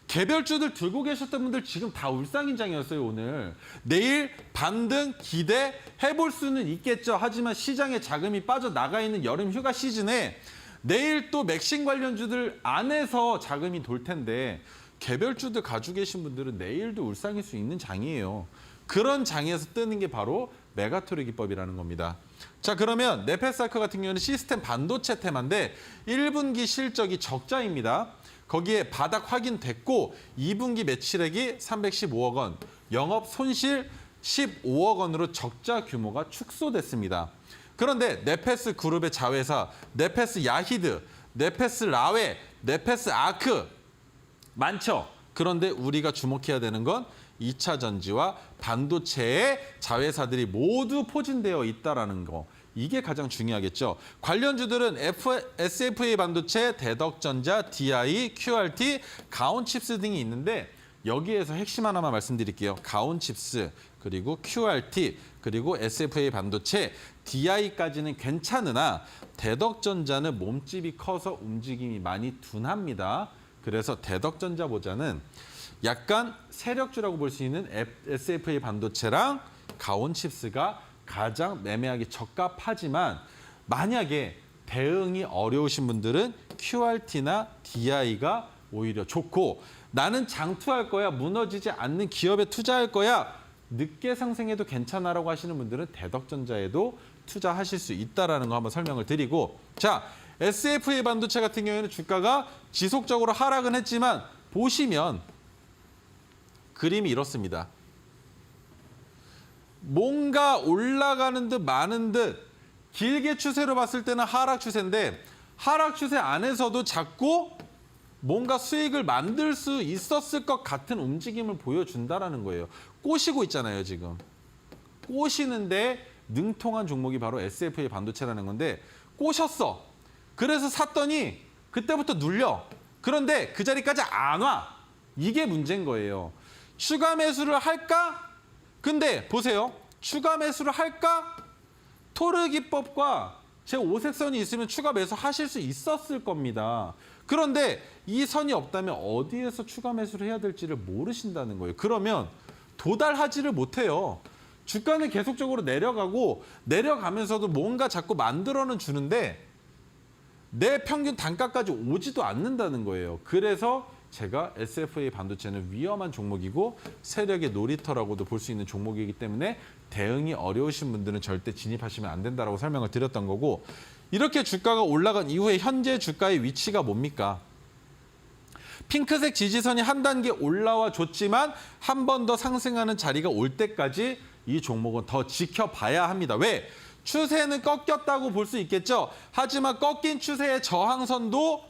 개별주들 들고 계셨던 분들 지금 다 울상인장이었어요, 오늘. 내일 반등 기대해볼 수는 있겠죠. 하지만 시장에 자금이 빠져나가 있는 여름 휴가 시즌에 내일 또 맥신 관련주들 안에서 자금이 돌 텐데 개별주들 가지고 계신 분들은 내일도 울상일 수 있는 장이에요. 그런 장에서 뜨는 게 바로 메가토르 기법이라는 겁니다. 자, 그러면 네페스아크 같은 경우는 시스템 반도체 테마인데 1분기 실적이 적자입니다. 거기에 바닥 확인됐고 2분기 매출액이 315억 원, 영업 손실 15억 원으로 적자 규모가 축소됐습니다. 그런데 네페스 그룹의 자회사, 네페스 야히드, 네페스 라웨, 네페스 아크 많죠. 그런데 우리가 주목해야 되는 건 2차 전지와 반도체의 자회사들이 모두 포진되어 있다는 거. 이게 가장 중요하겠죠. 관련주들은 SFA 반도체, 대덕전자, DI, QRT, 가온칩스 등이 있는데 여기에서 핵심 하나만 말씀드릴게요. 가온칩스, 그리고 QRT, 그리고 SFA 반도체, DI까지는 괜찮으나 대덕전자는 몸집이 커서 움직임이 많이 둔합니다. 그래서 대덕전자보다는 약간 세력주라고 볼 수 있는 SFA 반도체랑 가온칩스가 가장 매매하기 적합하지만 만약에 대응이 어려우신 분들은 QRT나 DI가 오히려 좋고 나는 장투할 거야, 무너지지 않는 기업에 투자할 거야, 늦게 상승해도 괜찮아라고 하시는 분들은 대덕전자에도 투자하실 수 있다는 거 한번 설명을 드리고 자, SFA 반도체 같은 경우에는 주가가 지속적으로 하락은 했지만 보시면 그림이 이렇습니다. 뭔가 올라가는 듯 마는 듯 길게 추세로 봤을 때는 하락 추세인데 하락 추세 안에서도 자꾸 뭔가 수익을 만들 수 있었을 것 같은 움직임을 보여준다는 거예요. 꼬시고 있잖아요, 지금. 꼬시는데 능통한 종목이 바로 SFA 반도체라는 건데 꼬셨어. 그래서 샀더니 그때부터 눌려. 그런데 그 자리까지 안 와. 이게 문제인 거예요. 추가 매수를 할까? 근데 보세요. 추가 매수를 할까? 토르 기법과 제 5색선이 있으면 추가 매수 하실 수 있었을 겁니다. 그런데 이 선이 없다면 어디에서 추가 매수를 해야 될지를 모르신다는 거예요. 그러면 도달하지를 못해요. 주가는 계속적으로 내려가고 내려가면서도 뭔가 자꾸 만들어는 주는데 내 평균 단가까지 오지도 않는다는 거예요. 그래서 제가 SFA 반도체는 위험한 종목이고 세력의 놀이터라고도 볼 수 있는 종목이기 때문에 대응이 어려우신 분들은 절대 진입하시면 안 된다라고 설명을 드렸던 거고 이렇게 주가가 올라간 이후에 현재 주가의 위치가 뭡니까? 핑크색 지지선이 한 단계 올라와 줬지만 한 번 더 상승하는 자리가 올 때까지 이 종목은 더 지켜봐야 합니다. 왜? 추세는 꺾였다고 볼 수 있겠죠. 하지만 꺾인 추세의 저항선도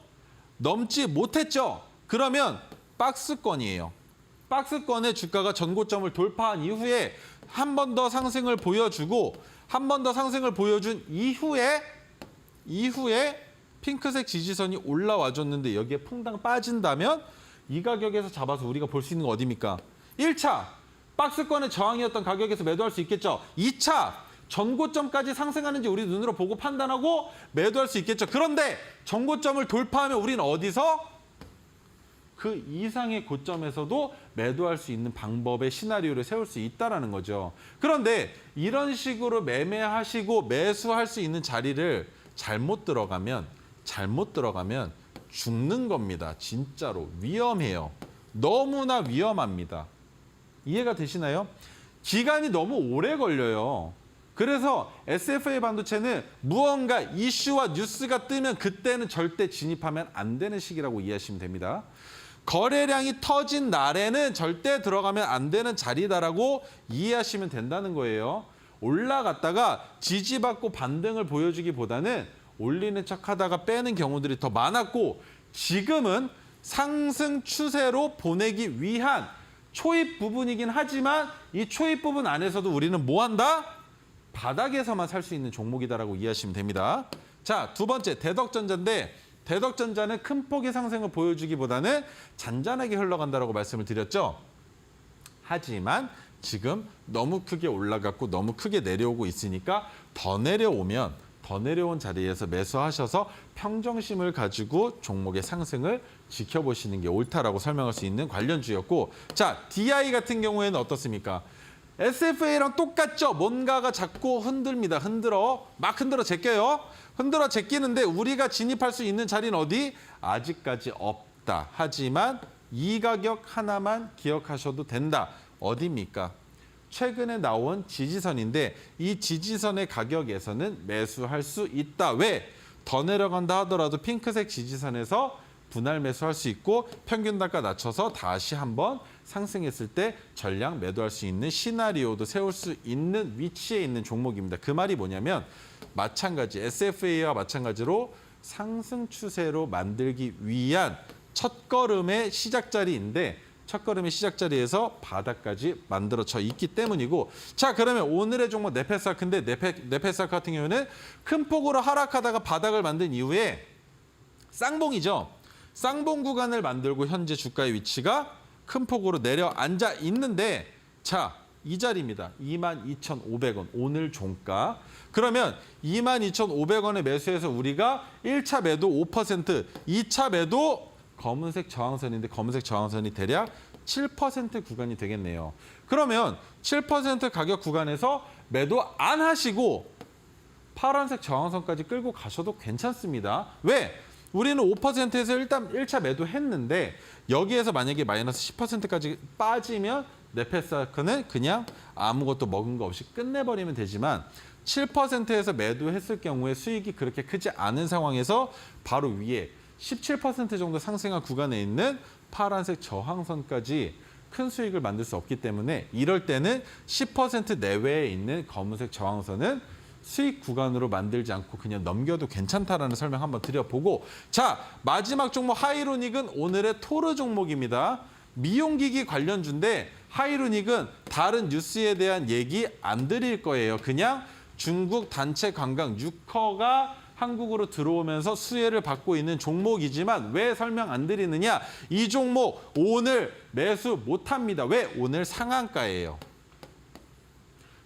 넘지 못했죠. 그러면 박스권이에요. 박스권의 주가가 전고점을 돌파한 이후에 한 번 더 상승을 보여주고 한 번 더 상승을 보여준 이후에 핑크색 지지선이 올라와 줬는데 여기에 퐁당 빠진다면 이 가격에서 잡아서 우리가 볼 수 있는 거 어디입니까? 1차 박스권의 저항이었던 가격에서 매도할 수 있겠죠. 2차 전고점까지 상승하는지 우리 눈으로 보고 판단하고 매도할 수 있겠죠. 그런데 전고점을 돌파하면 우리는 어디서? 그 이상의 고점에서도 매도할 수 있는 방법의 시나리오를 세울 수 있다는 거죠. 그런데 이런 식으로 매매하시고 매수할 수 있는 자리를 잘못 들어가면 죽는 겁니다. 진짜로 위험해요. 너무나 위험합니다. 이해가 되시나요? 기간이 너무 오래 걸려요. 그래서 SFA 반도체는 무언가 이슈와 뉴스가 뜨면 그때는 절대 진입하면 안 되는 시기라고 이해하시면 됩니다. 거래량이 터진 날에는 절대 들어가면 안 되는 자리다라고 이해하시면 된다는 거예요. 올라갔다가 지지받고 반등을 보여주기보다는 올리는 척하다가 빼는 경우들이 더 많았고 지금은 상승 추세로 보내기 위한 초입 부분이긴 하지만 이 초입 부분 안에서도 우리는 뭐 한다? 바닥에서만 살 수 있는 종목이다라고 이해하시면 됩니다. 자, 두 번째 대덕전자인데 대덕전자는 큰 폭의 상승을 보여주기보다는 잔잔하게 흘러간다라고 말씀을 드렸죠. 하지만 지금 너무 크게 올라갔고 너무 크게 내려오고 있으니까 더 내려온 자리에서 매수하셔서 평정심을 가지고 종목의 상승을 지켜보시는 게 옳다라고 설명할 수 있는 관련주였고 자, DI 같은 경우에는 어떻습니까? SFA랑 똑같죠? 뭔가가 자꾸 흔듭니다. 막 흔들어 제껴요. 흔들어 제끼는데 우리가 진입할 수 있는 자리는 어디? 아직까지 없다. 하지만 이 가격 하나만 기억하셔도 된다. 어디입니까? 최근에 나온 지지선인데 이 지지선의 가격에서는 매수할 수 있다. 왜? 더 내려간다 하더라도 핑크색 지지선에서 분할 매수할 수 있고 평균 단가 낮춰서 다시 한번 상승했을 때 전량 매도할 수 있는 시나리오도 세울 수 있는 위치에 있는 종목입니다. 그 말이 뭐냐면 마찬가지 SFA와 마찬가지로 상승 추세로 만들기 위한 첫걸음의 시작자리인데 첫걸음의 시작자리에서 바닥까지 만들어져 있기 때문이고 자 그러면 오늘의 종목 네페사크인데 네페사크 같은 경우는 큰 폭으로 하락하다가 바닥을 만든 이후에 쌍봉이죠. 쌍봉 구간을 만들고 현재 주가의 위치가 큰 폭으로 내려앉아 있는데 자, 이 자리입니다. 22,500원 오늘 종가. 그러면 22,500원에 매수해서 우리가 1차 매도 5%, 2차 매도 검은색 저항선인데 검은색 저항선이 대략 7% 구간이 되겠네요. 그러면 7% 가격 구간에서 매도 안 하시고 파란색 저항선까지 끌고 가셔도 괜찮습니다. 왜? 우리는 5%에서 일단 1차 매도했는데 여기에서 만약에 마이너스 10%까지 빠지면 네페스아크는 그냥 아무것도 먹은 거 없이 끝내버리면 되지만 7%에서 매도했을 경우에 수익이 그렇게 크지 않은 상황에서 바로 위에 17% 정도 상승한 구간에 있는 파란색 저항선까지 큰 수익을 만들 수 없기 때문에 이럴 때는 10% 내외에 있는 검은색 저항선은 수익 구간으로 만들지 않고 그냥 넘겨도 괜찮다라는 설명 한번 드려보고, 자, 마지막 종목 하이로닉은 오늘의 토르 종목입니다. 미용기기 관련주인데 하이로닉은 다른 뉴스에 대한 얘기 안 드릴 거예요. 그냥 중국 단체 관광 유커가 한국으로 들어오면서 수혜를 받고 있는 종목이지만 왜 설명 안 드리느냐? 이 종목 오늘 매수 못합니다. 왜? 오늘 상한가예요.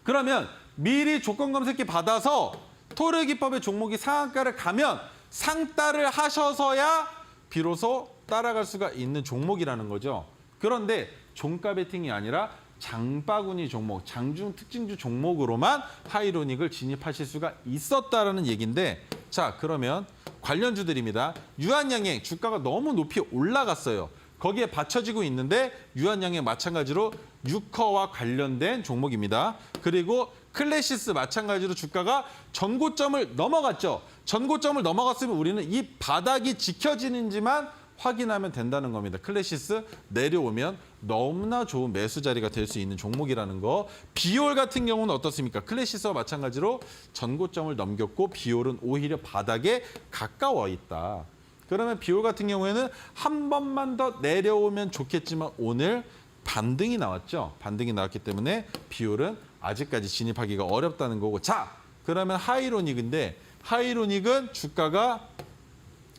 그러면 미리 조건 검색기 받아서 토르 기법의 종목이 상한가를 가면 상따를 하셔서야 비로소 따라갈 수가 있는 종목이라는 거죠. 그런데 종가 베팅이 아니라 장바구니 종목, 장중 특징주 종목으로만 하이로닉을 진입하실 수가 있었다라는 얘기인데, 자, 그러면 관련주들입니다. 유한양행 주가가 너무 높이 올라갔어요. 거기에 받쳐지고 있는데 유한양행 마찬가지로 유커와 관련된 종목입니다. 그리고 클래시스 마찬가지로 주가가 전고점을 넘어갔죠. 전고점을 넘어갔으면 우리는 이 바닥이 지켜지는지만 확인하면 된다는 겁니다. 클래시스 내려오면 너무나 좋은 매수 자리가 될 수 있는 종목이라는 거. 비올 같은 경우는 어떻습니까? 클래시스와 마찬가지로 전고점을 넘겼고 비올은 오히려 바닥에 가까워 있다. 그러면 비올 같은 경우에는 한 번만 더 내려오면 좋겠지만 오늘 반등이 나왔죠. 반등이 나왔기 때문에 비올은 아직까지 진입하기가 어렵다는 거고. 자, 그러면 하이로닉인데 하이로닉은 주가가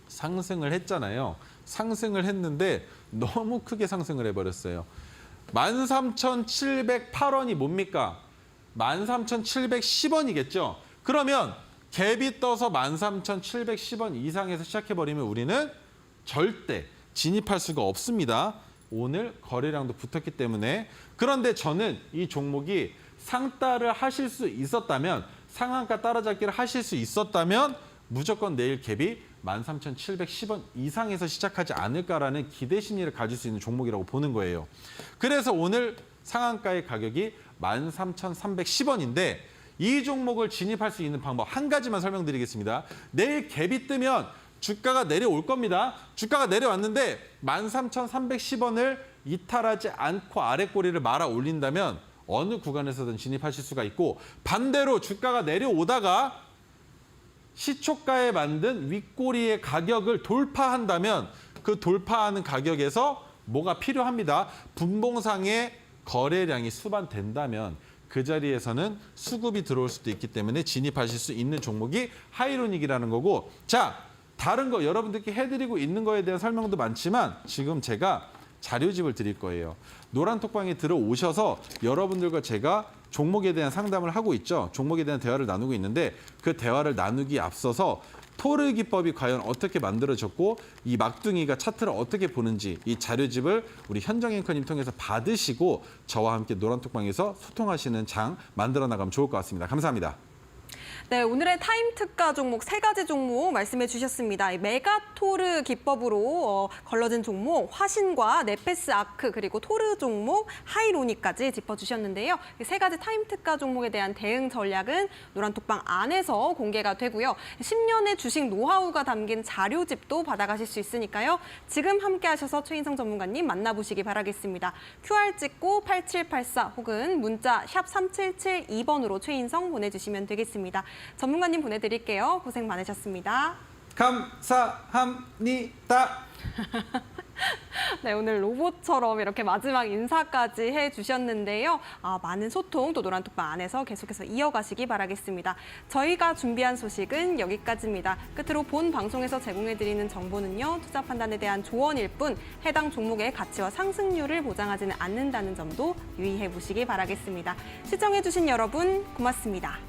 상승을 했잖아요. 상승을 했는데 너무 크게 상승을 해버렸어요. 13,708원이 뭡니까? 13,710원이겠죠. 그러면 갭이 떠서 13,710원 이상에서 시작해버리면 우리는 절대 진입할 수가 없습니다. 오늘 거래량도 붙었기 때문에. 그런데 저는 이 종목이 상따를 하실 수 있었다면, 상한가 따라잡기를 하실 수 있었다면 무조건 내일 갭이 13,710원 이상에서 시작하지 않을까라는 기대 심리를 가질 수 있는 종목이라고 보는 거예요. 그래서 오늘 상한가의 가격이 13,310원인데 이 종목을 진입할 수 있는 방법 한 가지만 설명드리겠습니다. 내일 갭이 뜨면 주가가 내려올 겁니다. 주가가 내려왔는데 13,310원을 이탈하지 않고 아랫꼬리를 말아 올린다면 어느 구간에서든 진입하실 수가 있고, 반대로 주가가 내려오다가 시초가에 만든 윗꼬리의 가격을 돌파한다면 그 돌파하는 가격에서 뭐가 필요합니다. 분봉상의 거래량이 수반된다면 그 자리에서는 수급이 들어올 수도 있기 때문에 진입하실 수 있는 종목이 하이로닉이라는 거고, 자, 다른 거 여러분들께 해드리고 있는 거에 대한 설명도 많지만 지금 제가 자료집을 드릴 거예요. 노란톡방에 들어오셔서 여러분들과 제가 종목에 대한 상담을 하고 있죠. 종목에 대한 대화를 나누고 있는데 그 대화를 나누기 앞서서 토르 기법이 과연 어떻게 만들어졌고 이 막둥이가 차트를 어떻게 보는지 이 자료집을 우리 현정 앵커님 통해서 받으시고 저와 함께 노란톡방에서 소통하시는 장 만들어 나가면 좋을 것 같습니다. 감사합니다. 네, 오늘의 타임 특가 종목 3가지 종목 말씀해 주셨습니다. 이 메가토르 기법으로 걸러진 종목 화신과 네페스 아크 그리고 토르 종목 하이로닉까지 짚어주셨는데요. 이 3가지 타임 특가 종목에 대한 대응 전략은 노란톡방 안에서 공개가 되고요. 10년의 주식 노하우가 담긴 자료집도 받아가실 수 있으니까요. 지금 함께 하셔서 최인성 전문가님 만나보시기 바라겠습니다. QR 찍고 8784 혹은 문자 샵 3772번으로 최인성 보내주시면 되겠습니다. 전문가님 보내드릴게요. 고생 많으셨습니다. 감사합니다. 네, 오늘 로봇처럼 이렇게 마지막 인사까지 해주셨는데요. 많은 소통 또 노란톡방 안에서 계속해서 이어가시기 바라겠습니다. 저희가 준비한 소식은 여기까지입니다. 끝으로 본 방송에서 제공해드리는 정보는요. 투자 판단에 대한 조언일 뿐 해당 종목의 가치와 상승률을 보장하지는 않는다는 점도 유의해 보시기 바라겠습니다. 시청해주신 여러분 고맙습니다.